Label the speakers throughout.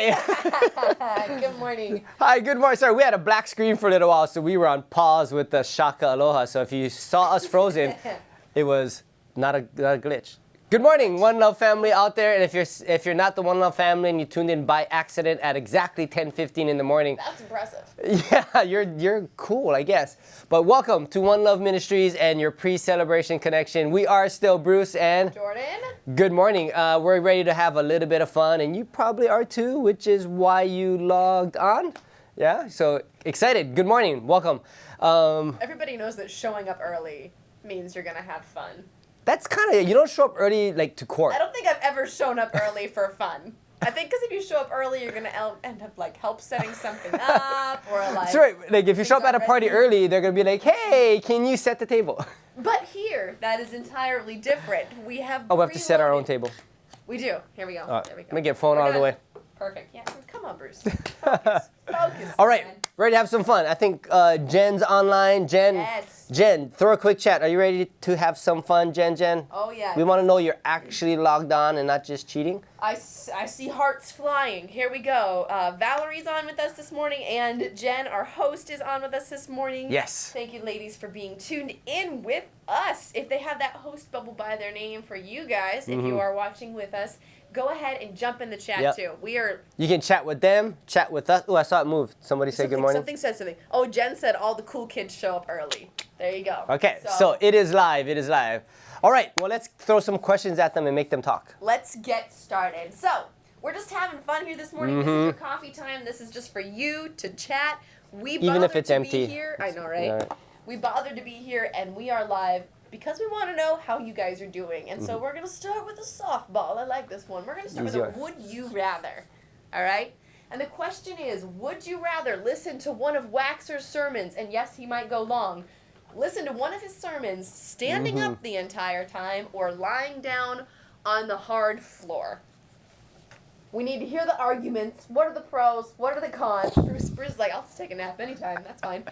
Speaker 1: Hi.
Speaker 2: Good morning.
Speaker 1: Hi, good morning. Sorry, we had a black screen for a little while, so we were on pause with the Shaka Aloha. So if you saw us frozen, it was not a glitch. Good morning, One Love family out there. And if you're not the One Love family and you tuned in by accident at exactly 10:15 in the morning,
Speaker 2: That's impressive.
Speaker 1: yeah, you're cool, I guess. But welcome to One Love Ministries and your pre-celebration connection. We are still Bruce and
Speaker 2: Jordan.
Speaker 1: good morning. We're ready to have a little bit of fun, and you probably are too, which is why you logged on. Yeah, so excited. Good morning. Welcome.
Speaker 2: Everybody knows that showing up early means you're gonna have fun.
Speaker 1: That's kind of, you don't show up early like to court.
Speaker 2: I don't think I've ever shown up early for fun. I think because if you show up early, you're gonna end up like help setting something up or like.
Speaker 1: That's right. Like if you show up at a party
Speaker 2: already-
Speaker 1: early, they're gonna be like, "Hey, can you set the table?"
Speaker 2: But here, that is entirely different. We have.
Speaker 1: Oh, we have to set our own
Speaker 2: preloaded-
Speaker 1: table.
Speaker 2: We do. Here we go.
Speaker 1: All right,
Speaker 2: There we go.
Speaker 1: let me get phone
Speaker 2: We're
Speaker 1: out of the
Speaker 2: done.
Speaker 1: way.
Speaker 2: Perfect. Yeah. Come on, Bruce. Focus. Focus.
Speaker 1: All right,
Speaker 2: man.
Speaker 1: ready to have some fun. I think Jen's online.
Speaker 2: Yes.
Speaker 1: Jen, throw a quick chat. Are you ready to have some fun, Jen?
Speaker 2: Oh yeah.
Speaker 1: We want to know you're actually logged on and not just cheating.
Speaker 2: I see hearts flying. Here we go. Valerie's on with us this morning, and Jen, our host, is on with us this morning.
Speaker 1: Yes.
Speaker 2: Thank you, ladies, for being tuned in with us. If they have that host bubble by their name for you guys, if you are watching with us, go ahead and jump in the chat
Speaker 1: Yep.
Speaker 2: too. We are.
Speaker 1: You can chat with them, chat with us. Oh, I saw it move. Somebody say good morning.
Speaker 2: Something said something. Oh, Jen said all the cool kids show up early. There you go.
Speaker 1: Okay, so it is live. It is live. All right, well, let's throw some questions at them and make them talk.
Speaker 2: Let's get started. So, we're just having fun here this morning. This is your coffee time. This is just for you to chat. We
Speaker 1: Even
Speaker 2: bothered
Speaker 1: if it's
Speaker 2: to
Speaker 1: empty.
Speaker 2: be here. I know, right?
Speaker 1: All right.
Speaker 2: We bothered to be here, and we are live because we want to know how you guys are doing. And so we're going to start with a softball. I like this one. We're going to start
Speaker 1: Easy
Speaker 2: with a
Speaker 1: one.
Speaker 2: would you rather. All right? And the question is, would you rather listen to one of Waxer's sermons, and yes, he might go long, listen to one of his sermons standing up the entire time or lying down on the hard floor? We need to hear the arguments. What are the pros? What are the cons? Bruce is like, I'll just take a nap anytime. That's fine.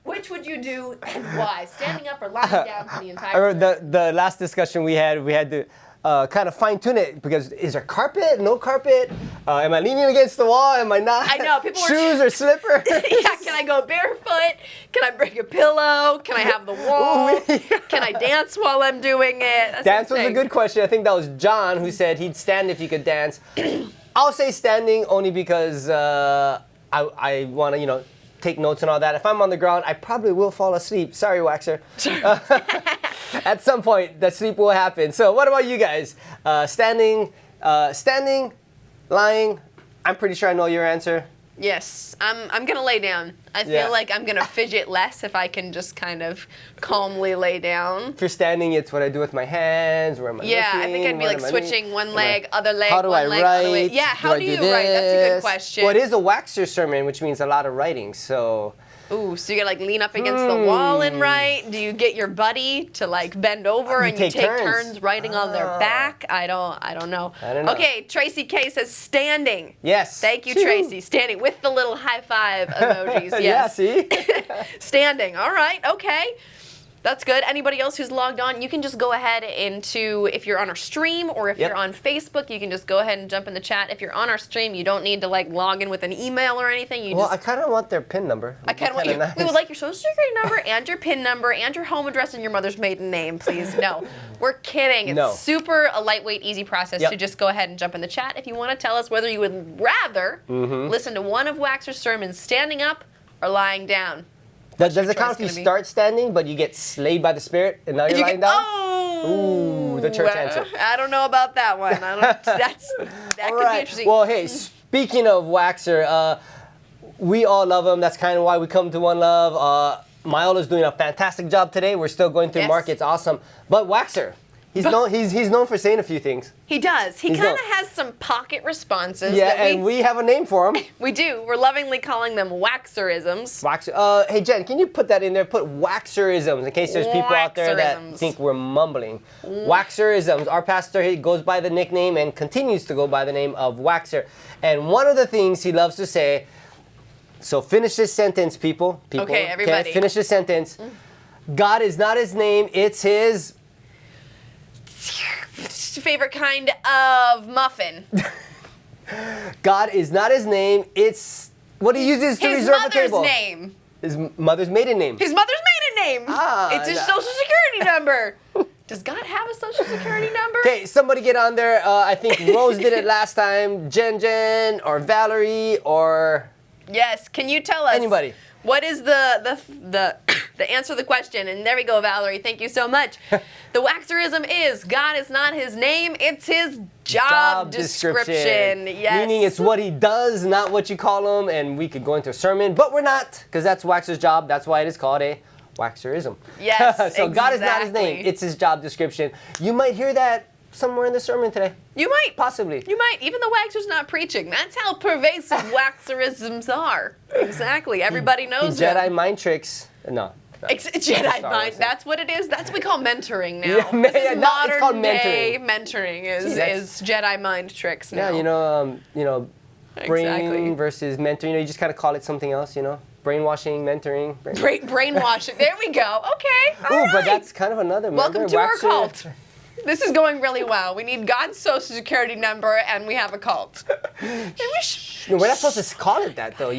Speaker 2: Which would you do and why? Standing up or lying down for the
Speaker 1: I
Speaker 2: entire
Speaker 1: remember
Speaker 2: sermon?
Speaker 1: the last discussion we had to kind of fine tune it because is there carpet? No carpet? Am I leaning against the wall? Am I not?
Speaker 2: I know, people were-
Speaker 1: shoes or slipper?
Speaker 2: Yeah, can I go barefoot? Can I bring a pillow? Can I have the wall?
Speaker 1: Ooh, yeah.
Speaker 2: Can I dance while I'm doing it? That's
Speaker 1: Dance was a
Speaker 2: insane.
Speaker 1: good question. I think that was John who said he'd stand if he could dance. I'll say standing only because I want to, take notes and all that. If I'm on the ground, I probably will fall asleep. Sorry, Waxer. At some point, that sleep will happen. So what about you guys? Standing, lying. I'm pretty sure I know your answer.
Speaker 2: Yes, I'm gonna lay down. I feel
Speaker 1: Yeah.
Speaker 2: like I'm gonna fidget less if I can just kind of calmly lay down.
Speaker 1: If you're standing, it's what I do with my hands. Where am I
Speaker 2: Yeah, I
Speaker 1: looking?
Speaker 2: think I'd be
Speaker 1: What
Speaker 2: like
Speaker 1: am I
Speaker 2: switching
Speaker 1: doing?
Speaker 2: one
Speaker 1: Am I-
Speaker 2: leg, other leg,
Speaker 1: How do
Speaker 2: one
Speaker 1: I
Speaker 2: leg,
Speaker 1: write?
Speaker 2: other leg. Yeah, how
Speaker 1: I
Speaker 2: do you write? That's a good
Speaker 1: this?
Speaker 2: question.
Speaker 1: Well, it is a Waxer sermon, which means a lot of writing. So
Speaker 2: Ooh, so you gotta like lean up against the wall and write? Do you get your buddy to like bend over
Speaker 1: You
Speaker 2: and you
Speaker 1: take
Speaker 2: take
Speaker 1: turns.
Speaker 2: turns writing on their back? I don't know.
Speaker 1: I don't know.
Speaker 2: Okay, Tracy K says standing.
Speaker 1: yes.
Speaker 2: Thank you,
Speaker 1: Choo.
Speaker 2: Tracy. Standing with the little high five emojis.
Speaker 1: Yeah.
Speaker 2: Yes.
Speaker 1: See.
Speaker 2: Standing. All right. Okay. That's good. Anybody else who's logged on, you can just go ahead into, if you're on our stream or if
Speaker 1: Yep.
Speaker 2: you're on Facebook, you can just go ahead and jump in the chat. If you're on our stream, you don't need to like log in with an email or anything. You
Speaker 1: Well,
Speaker 2: just
Speaker 1: I kind of want their PIN number.
Speaker 2: I kind of want you.
Speaker 1: Nice.
Speaker 2: We would like your social security number and your PIN number and your home address and your mother's maiden name, please. No, we're kidding. It's
Speaker 1: No.
Speaker 2: super a lightweight, easy process
Speaker 1: Yep.
Speaker 2: to just go ahead and jump in the chat if you want to tell us whether you would rather listen to one of Waxer's sermons standing up or lying down.
Speaker 1: Does
Speaker 2: your
Speaker 1: it count if
Speaker 2: choice
Speaker 1: you
Speaker 2: gonna be?
Speaker 1: start standing, but you get slayed by the Spirit and now you're
Speaker 2: You
Speaker 1: lying
Speaker 2: get-
Speaker 1: down?
Speaker 2: Oh,
Speaker 1: Ooh, the church answer.
Speaker 2: I don't know about that one. I don't. That
Speaker 1: All
Speaker 2: could be
Speaker 1: right.
Speaker 2: interesting.
Speaker 1: Well, hey, speaking of Waxer, we all love him. That's kind of why we come to One Love. Myola's doing a fantastic job today. We're still going through
Speaker 2: Yes.
Speaker 1: markets, awesome. But Waxer, he's known for saying a few things.
Speaker 2: he does. He
Speaker 1: He's
Speaker 2: kind of
Speaker 1: not-
Speaker 2: has some pocket responses.
Speaker 1: Yeah,
Speaker 2: that
Speaker 1: and we have a name for him.
Speaker 2: we do. We're lovingly calling them Waxerisms.
Speaker 1: Waxer. Hey Jen, can you put that in there? Put Waxerisms in case there's people out there that
Speaker 2: Waxerisms.
Speaker 1: think we're mumbling. Waxerisms. Our pastor, he goes by the nickname and continues to go by the name of Waxer. And one of the things he loves to say. So finish this sentence, people.
Speaker 2: Okay, everybody.
Speaker 1: Finish this sentence. God is not his name. It's his.
Speaker 2: Favorite kind of muffin.
Speaker 1: God is not his name. It's what he uses to
Speaker 2: His
Speaker 1: reserve a
Speaker 2: mother's
Speaker 1: table.
Speaker 2: name.
Speaker 1: His mother's maiden name.
Speaker 2: His mother's maiden name.
Speaker 1: Ah,
Speaker 2: It's his
Speaker 1: no.
Speaker 2: social security number. Does God have a social security number?
Speaker 1: Okay, somebody get on there. I think Rose did it last time. Jen or Valerie or
Speaker 2: Yes. Can you tell us
Speaker 1: Anybody.
Speaker 2: what is the answer to the question? And there we go, Valerie. Thank you so much. The Waxerism is God is not his name, it's his job description. Yes.
Speaker 1: Meaning it's what he does, not what you call him. And we could go into a sermon, but we're not, because that's Waxer's job. That's why it is called a Waxerism.
Speaker 2: Yes,
Speaker 1: So God is not his name.
Speaker 2: exactly.
Speaker 1: It's his job description. You might hear that somewhere in the sermon today.
Speaker 2: You might.
Speaker 1: Possibly.
Speaker 2: You might. Even the Waxer's not preaching. That's how pervasive Waxerisms are. Exactly. Everybody knows
Speaker 1: Jedi
Speaker 2: them.
Speaker 1: mind tricks. No.
Speaker 2: Jedi
Speaker 1: Star Wars
Speaker 2: mind.
Speaker 1: thing.
Speaker 2: That's what it is. That's what we call mentoring now.
Speaker 1: Yeah,
Speaker 2: This
Speaker 1: yeah,
Speaker 2: is
Speaker 1: no, it's called
Speaker 2: modern day mentoring is Jedi mind tricks now.
Speaker 1: Yeah, brain
Speaker 2: Exactly.
Speaker 1: versus mentor. You just kind of call it something else. Brainwashing, mentoring.
Speaker 2: Brainwashing. There we go. Okay. All
Speaker 1: Ooh, but
Speaker 2: right.
Speaker 1: that's kind of another.
Speaker 2: Welcome
Speaker 1: remember?
Speaker 2: to our
Speaker 1: Waxer-
Speaker 2: cult. This is going really well. We need God's social security number, and we have a cult. And we
Speaker 1: No, we're not supposed to call it that though.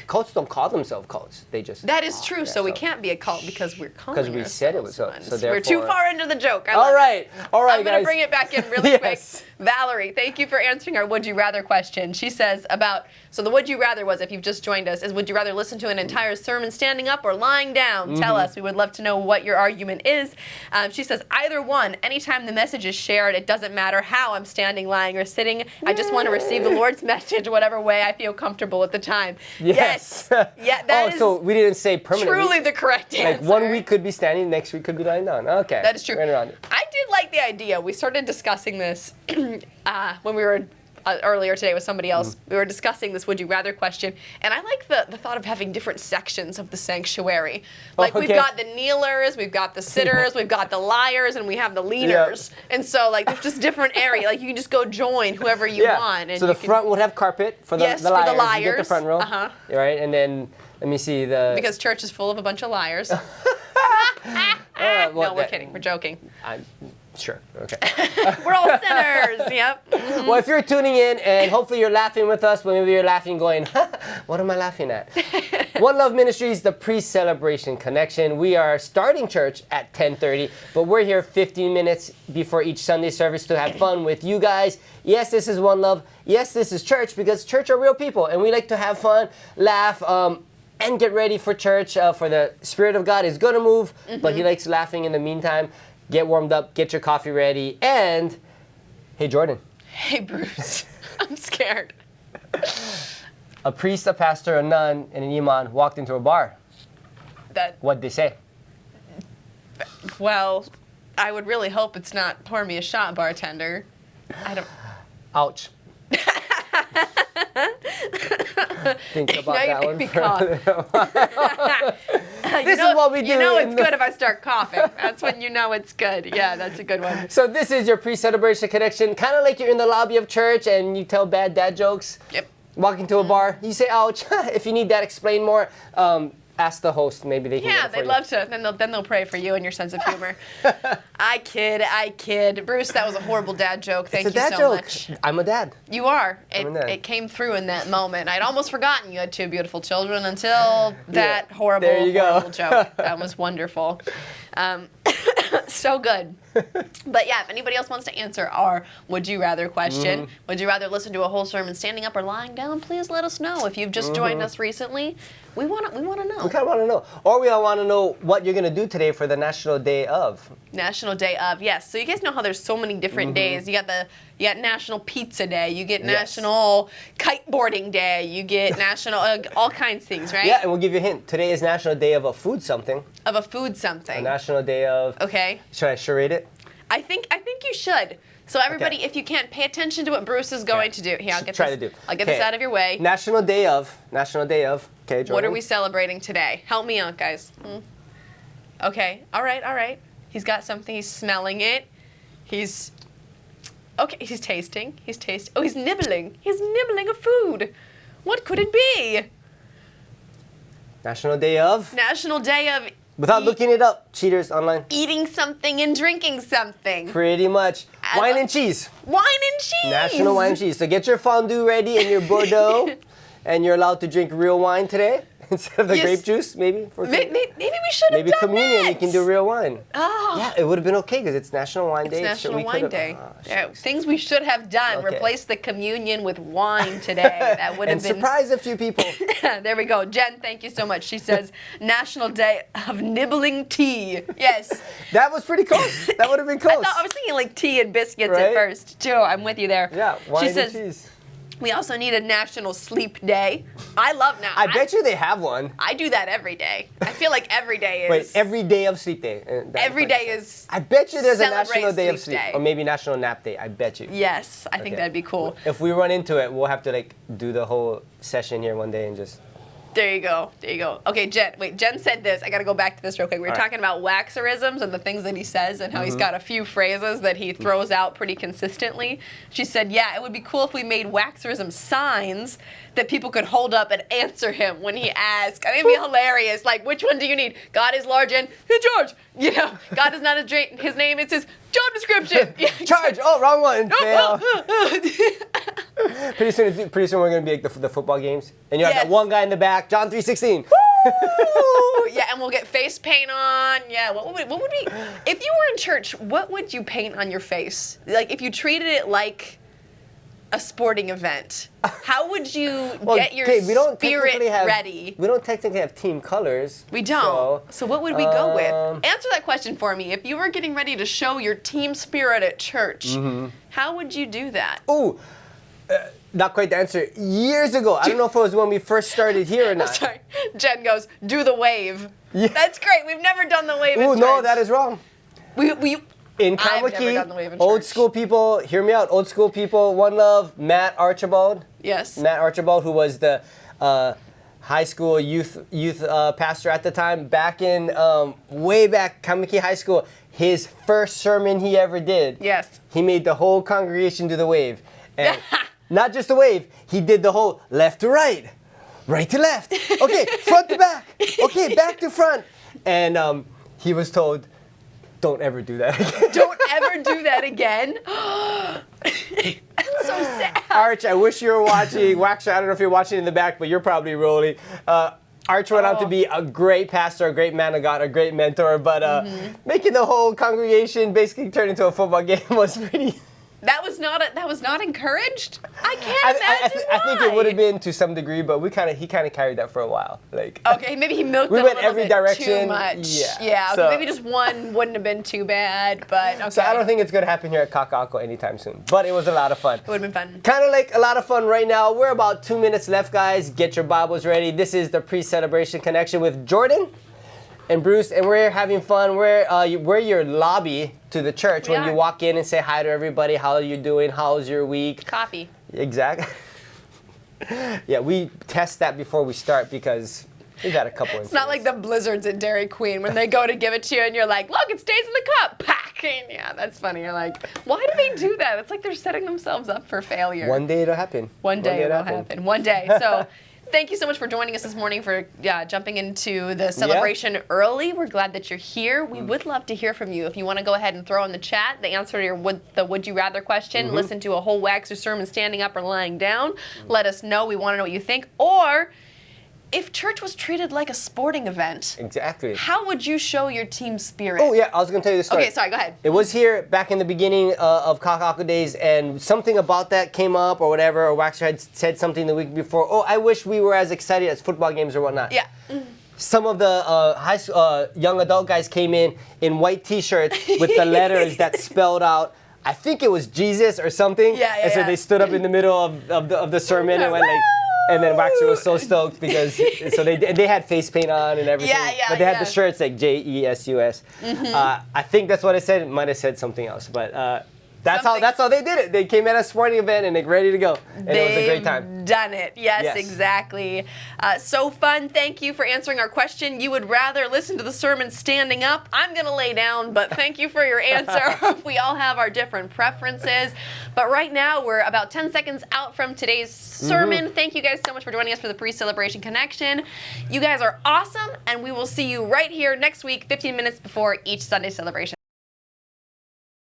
Speaker 1: Cults don't call themselves cults. They just.
Speaker 2: That is true.
Speaker 1: Yeah,
Speaker 2: So we can't be a cult because we're calling
Speaker 1: Because we said it was so.
Speaker 2: ourselves
Speaker 1: So
Speaker 2: one. We're too
Speaker 1: therefore-
Speaker 2: far into the joke.
Speaker 1: All right,
Speaker 2: I'm going to
Speaker 1: guys.
Speaker 2: bring it back in really
Speaker 1: Yes.
Speaker 2: quick. Valerie, thank you for answering our Would You Rather question. She says so the Would You Rather was, if you've just joined us, is would you rather listen to an entire sermon standing up or lying down?
Speaker 1: Mm-hmm.
Speaker 2: Tell us. We would love to know what your argument is. She says, either one. Anytime the message is shared, it doesn't matter how I'm standing, lying, or sitting. I just want to receive the Lord's message whatever way I feel comfortable at the time.
Speaker 1: Yes.
Speaker 2: Yeah, that is
Speaker 1: so we didn't say permanently.
Speaker 2: truly the correct answer.
Speaker 1: Like 1 week could be standing, next week could be lying down. Okay.
Speaker 2: That is true.
Speaker 1: Right around it.
Speaker 2: I did like the idea. We started discussing this when we were earlier today with somebody else. We were discussing this Would You Rather question, and I like the thought of having different sections of the sanctuary. Like we've
Speaker 1: okay.
Speaker 2: got the kneelers, we've got the sitters, we've got the liars, and we have the leaners. And so like there's just different area. Like you can just go join whoever you want. And
Speaker 1: so the
Speaker 2: you can,
Speaker 1: front would have carpet for the,
Speaker 2: Yes,
Speaker 1: the
Speaker 2: for the
Speaker 1: liars. You get the
Speaker 2: liars.
Speaker 1: front row.
Speaker 2: Uh-huh.
Speaker 1: Right, and then let me see the.
Speaker 2: because church is full of a bunch of liars.
Speaker 1: well,
Speaker 2: No, we're
Speaker 1: that-
Speaker 2: kidding. We're joking.
Speaker 1: Sure. Okay.
Speaker 2: We're all sinners. Yep.
Speaker 1: Well, if you're tuning in and hopefully you're laughing with us, but maybe you're laughing going, what am I laughing at? One Love Ministries, the pre-celebration connection. We are starting church at 10:30, but we're here 15 minutes before each Sunday service to have fun with you guys. Yes, this is One Love. Yes, this is church because church are real people and we like to have fun, laugh, and get ready for church. For the Spirit of God is going to move, but He likes laughing in the meantime. Get warmed up, get your coffee ready, and hey, Jordan.
Speaker 2: Hey, Bruce. I'm scared.
Speaker 1: A priest, a pastor, a nun, and an imam walked into a bar. What'd they say?
Speaker 2: Well, I would really hope it's not pour me a shot, bartender. I don't.
Speaker 1: Ouch. Think about
Speaker 2: Now you
Speaker 1: that
Speaker 2: make
Speaker 1: one.
Speaker 2: me
Speaker 1: for-
Speaker 2: cough.
Speaker 1: This is what we do
Speaker 2: You know
Speaker 1: in
Speaker 2: it's
Speaker 1: the-
Speaker 2: good if I start coughing. That's when you know it's good. Yeah, that's a good one.
Speaker 1: So this is your pre-celebration connection, kind of like you're in the lobby of church and you tell bad dad jokes.
Speaker 2: Yep.
Speaker 1: Walk into a bar, you say ouch. If you need that, explain more. Ask the host, maybe they can.
Speaker 2: Yeah,
Speaker 1: get it for
Speaker 2: they'd
Speaker 1: you.
Speaker 2: love to. Then they'll pray for you and your sense of humor. I kid. Bruce, that was a horrible dad joke. Thank
Speaker 1: It's a
Speaker 2: you
Speaker 1: dad
Speaker 2: so
Speaker 1: joke.
Speaker 2: much.
Speaker 1: I'm a dad.
Speaker 2: You are.
Speaker 1: I'm a dad.
Speaker 2: It came through in that moment. I'd almost forgotten you had two beautiful children until that horrible,
Speaker 1: there you go.
Speaker 2: horrible joke. That was wonderful. So good. But yeah, if anybody else wants to answer our Would You Rather question, would you rather listen to a whole sermon standing up or lying down? Please let us know. If you've just joined us recently, we want to know.
Speaker 1: We kind of want to know. Or we all want to know what you're going to do today for the National Day of.
Speaker 2: National Day of, yes. So you guys know how there's so many different days. You got National Pizza Day. You get
Speaker 1: Yes.
Speaker 2: National Kiteboarding Day. You get National all kinds of things, right?
Speaker 1: Yeah, and we'll give you a hint. Today is National Day of a food something.
Speaker 2: Of a food something.
Speaker 1: A National Day of.
Speaker 2: Okay.
Speaker 1: Should I charade it?
Speaker 2: I think you should. So everybody, if you can't pay attention to what Bruce is going to do, here I'll get
Speaker 1: Try
Speaker 2: this.
Speaker 1: to do.
Speaker 2: I'll get this
Speaker 1: Okay.
Speaker 2: out of your way.
Speaker 1: National Day of. Okay, Jordan.
Speaker 2: What are we celebrating today? Help me out, guys. Okay. All right. He's got something. He's smelling it. He's tasting. Oh, he's nibbling. He's nibbling a food. What could it be?
Speaker 1: National Day of.
Speaker 2: National Day of
Speaker 1: Without looking it up, cheaters online.
Speaker 2: eating something and drinking something.
Speaker 1: Pretty much. Wine and cheese.
Speaker 2: Wine and cheese.
Speaker 1: National Wine and Cheese. So get your fondue ready and your Bordeaux, and you're allowed to drink real wine today instead of the
Speaker 2: Yes.
Speaker 1: grape juice, maybe.
Speaker 2: Maybe we should have
Speaker 1: Maybe
Speaker 2: done
Speaker 1: communion,
Speaker 2: that.
Speaker 1: you can do real wine.
Speaker 2: Oh.
Speaker 1: Yeah, it would have been okay because it's National Wine Day.
Speaker 2: It's
Speaker 1: so
Speaker 2: National
Speaker 1: we
Speaker 2: Wine
Speaker 1: could've-
Speaker 2: Day.
Speaker 1: Ah,
Speaker 2: Yeah,
Speaker 1: shucks.
Speaker 2: things we should have done.
Speaker 1: Okay.
Speaker 2: Replace the communion with wine today. That would have
Speaker 1: And
Speaker 2: been.
Speaker 1: surprise a few people.
Speaker 2: There we go. Jen, thank you so much. She says National Day of Nibbling Tea. Yes.
Speaker 1: That was pretty close. That would have been close.
Speaker 2: I was thinking like tea and biscuits at
Speaker 1: Right?
Speaker 2: first too. I'm with you there.
Speaker 1: Yeah, wine
Speaker 2: She
Speaker 1: and
Speaker 2: says
Speaker 1: cheese.
Speaker 2: we also need a National Sleep Day. I love now.
Speaker 1: I bet you they have one.
Speaker 2: I do that every day. I feel like every day is.
Speaker 1: Wait, every day of sleep day.
Speaker 2: every day is.
Speaker 1: I bet you there's a
Speaker 2: Celebrate
Speaker 1: National Day of
Speaker 2: Sleep
Speaker 1: Sleep.
Speaker 2: Day.
Speaker 1: Or maybe National Nap Day. I bet you.
Speaker 2: Yes, I think
Speaker 1: Okay.
Speaker 2: that'd be cool.
Speaker 1: If we run into it, we'll have to like do the whole session here one day and just.
Speaker 2: There you go. There you go. Okay, Jen. Wait, Jen said this. I got to go back to this real quick. We were
Speaker 1: All right.
Speaker 2: talking about waxerisms and the things that he says and how he's got a few phrases that he throws out pretty consistently. She said, yeah, it would be cool if we made waxerism signs that people could hold up and answer him when he asks. I think it'd be hilarious. Like, which one do you need? God is large and hey, George. You know, God is not his name. It's his job description. Yeah,
Speaker 1: Charge! Oh, wrong one. Fail.
Speaker 2: oh.
Speaker 1: Pretty soon we're gonna be like the football games, and you have
Speaker 2: Yes.
Speaker 1: that one guy in the back, John 3:16.
Speaker 2: Ooh, yeah, and we'll get face paint on. Yeah, what would be if you were in church? What would you paint on your face? Like if you treated it like a sporting event, how would you get your
Speaker 1: okay, we don't
Speaker 2: spirit
Speaker 1: technically have,
Speaker 2: ready?
Speaker 1: We don't technically have team colors.
Speaker 2: We don't. So what would we go with?
Speaker 1: um,
Speaker 2: Answer that question for me. If you were getting ready to show your team spirit at church,
Speaker 1: Mm-hmm.
Speaker 2: how would you do that?
Speaker 1: Ooh, not quite the answer. Years ago, I don't know if it was when we first started here or not.
Speaker 2: Sorry, Jen goes, do the wave.
Speaker 1: Yeah.
Speaker 2: That's great. We've never done the wave in
Speaker 1: Ooh,
Speaker 2: church.
Speaker 1: no, that is wrong.
Speaker 2: we
Speaker 1: In
Speaker 2: I've never
Speaker 1: Kamaki,
Speaker 2: done the wave in
Speaker 1: old
Speaker 2: church.
Speaker 1: school people, hear me out. Old school people, one love, Matt Archibald.
Speaker 2: yes.
Speaker 1: Matt Archibald, who was the high school youth pastor at the time, back in way back Kamaki High School. His first sermon he ever did.
Speaker 2: Yes.
Speaker 1: He made the whole congregation do the wave, and not just the wave. He did the whole left to right, right to left. Okay, front to back. Okay, back to front. And he was told, "Don't ever do that again."
Speaker 2: Don't ever do that again. That's so sad.
Speaker 1: Arch, I wish you were watching. Waxer, I don't know if you're watching in the back, but you're probably rolling. Arch went out to be a great pastor, a great man of God, a great mentor, but making the whole congregation basically turn into a football game was pretty.
Speaker 2: That was not encouraged. I can't imagine
Speaker 1: I think it
Speaker 2: why.
Speaker 1: would have been to some degree, but he kind of carried that for a while. Like.
Speaker 2: Okay, maybe he milked
Speaker 1: We
Speaker 2: it
Speaker 1: went
Speaker 2: a little
Speaker 1: every
Speaker 2: bit
Speaker 1: direction.
Speaker 2: too much.
Speaker 1: Yeah.
Speaker 2: Okay,
Speaker 1: So-
Speaker 2: maybe just one wouldn't have been too bad, but okay.
Speaker 1: So I don't think it's gonna happen here at Kakako anytime soon. But it was a lot of fun.
Speaker 2: it would have been fun.
Speaker 1: Kind of like a lot of fun right now. We're about 2 minutes left, guys. Get your Bibles ready. This is the pre-celebration connection with Jordan and Bruce, and we're having fun. We're your lobby to the church
Speaker 2: We
Speaker 1: when you
Speaker 2: are.
Speaker 1: walk in and say hi to everybody. How are you doing? How's your week?
Speaker 2: Coffee.
Speaker 1: Exactly. Yeah, we test that before we start because we've had a couple.
Speaker 2: It's not like the blizzards at Dairy Queen when they go to give it to you and you're like, look, it stays in the cup. Pack. And yeah, that's funny. You're like, why do they do that? It's like they're setting themselves up for failure.
Speaker 1: One day it'll happen.
Speaker 2: One day it will happen. One day. So thank you so much for joining us this morning for jumping into the celebration early. We're glad that you're here. We would love to hear from you. If you want to go ahead and throw in the chat the answer to your would you rather question, listen to a whole Waxer sermon standing up or lying down, let us know. We want to know what you think. Or if church was treated like a sporting event,
Speaker 1: Exactly.
Speaker 2: how would you show your team spirit?
Speaker 1: Oh yeah, I was gonna tell you the story.
Speaker 2: Okay, sorry, go ahead.
Speaker 1: It was here back in the beginning of Kakako days, and something about that came up or whatever, or Waxer had said something the week before. Oh, I wish we were as excited as football games or whatnot.
Speaker 2: Yeah.
Speaker 1: Some of the young adult guys came in white T-shirts with the letters that spelled out, I think it was Jesus or something.
Speaker 2: Yeah,
Speaker 1: And so
Speaker 2: yeah.
Speaker 1: they stood up in the middle of the sermon and went like. And then Waxer was so stoked because they had face paint on and everything.
Speaker 2: Yeah,
Speaker 1: But they had
Speaker 2: yeah.
Speaker 1: the shirts like Jesus. I think that's what it said. It might have said something else, but that's how they did it. They came at a sporting event and like ready to go, and it was a great time.
Speaker 2: Done it. Yes,
Speaker 1: Yes.
Speaker 2: exactly. So fun. Thank you for answering our question. You would rather listen to the sermon standing up. I'm going to lay down, but thank you for your answer. We all have our different preferences. But right now, we're about 10 seconds out from today's sermon. Thank you guys so much for joining us for the pre-celebration connection. You guys are awesome, and we will see you right here next week, 15 minutes before each Sunday celebration.